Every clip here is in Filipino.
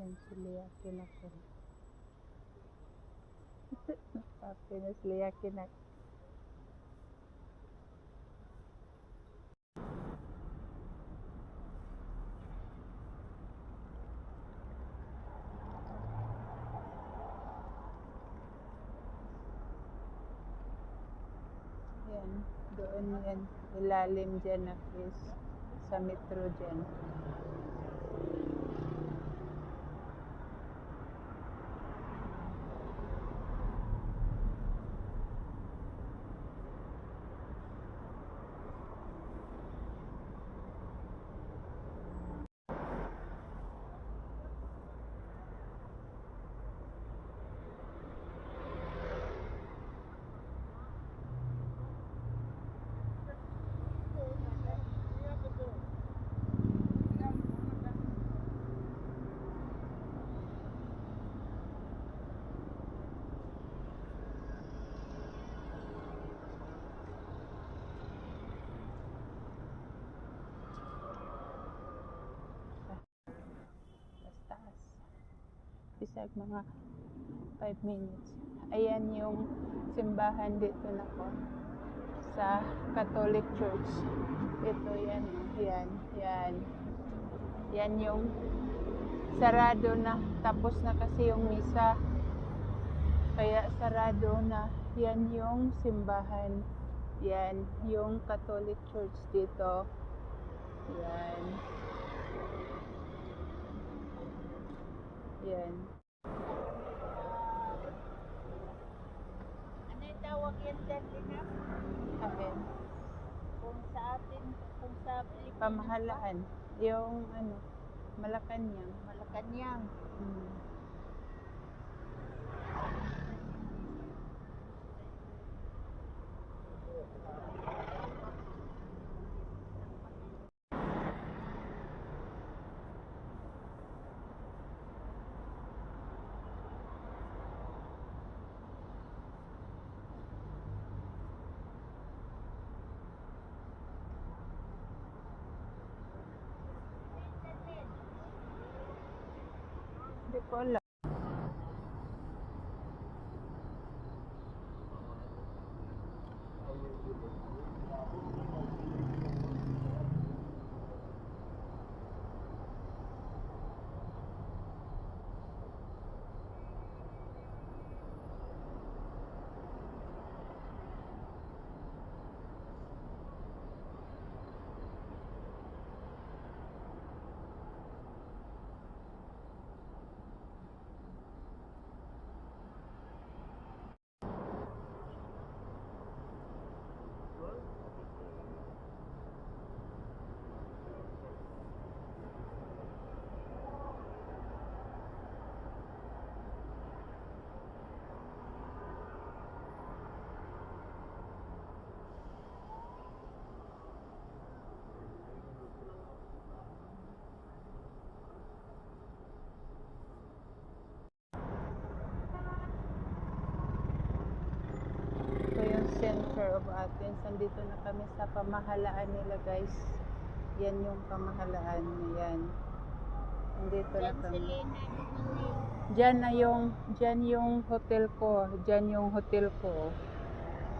Yan, siliyakin ako. Papi na siliyakin ako. Yan, doon yan. Ilalim dyan na is sa metro dyan. Bisag mga 5 minutes. Ayan yung simbahan dito na ko sa Catholic Church. Ito yan, yan, yan. Yan yung sarado na. Tapos na kasi yung misa. Kaya sarado na. Yan yung simbahan. Yan yung Catholic Church dito. Yan. Yan. Ano yung tawag yan dyan, Ina? Amen. Kung sa atin, kung sa Pilipinas. Pamahalaan. Yung ano, Malacanang. Malacanang. Hindi ko alam. Center of Athens. Nandito na kami sa pamahalaan nila, guys. Yan yung pamahalaan. Yan. Nandito na kami. Diyan yung hotel ko. Diyan yung hotel ko.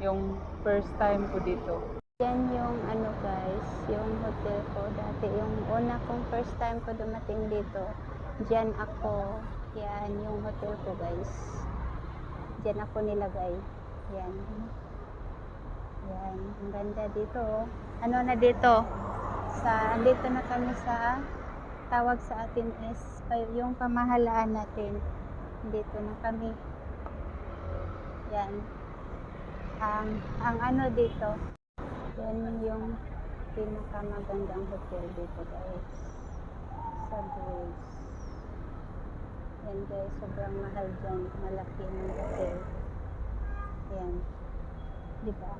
Yung first time ko dito. Yan yung ano, guys, yung hotel ko. Dati yung una kong first time ko dumating dito. Diyan ako. Yan yung hotel ko, guys. Diyan ako nilagay. Yan. Yan, ang ganda dito. Ano na dito? Dito na kami sa tawag sa atin is yung pamahalaan natin. Dito na kami. Yan. Ang ano dito. Yan yung pinakamagandang hotel dito, guys. Sa Greece. Yan, guys, sobrang mahal dyan. Malaki ng hotel. Yan. Diba?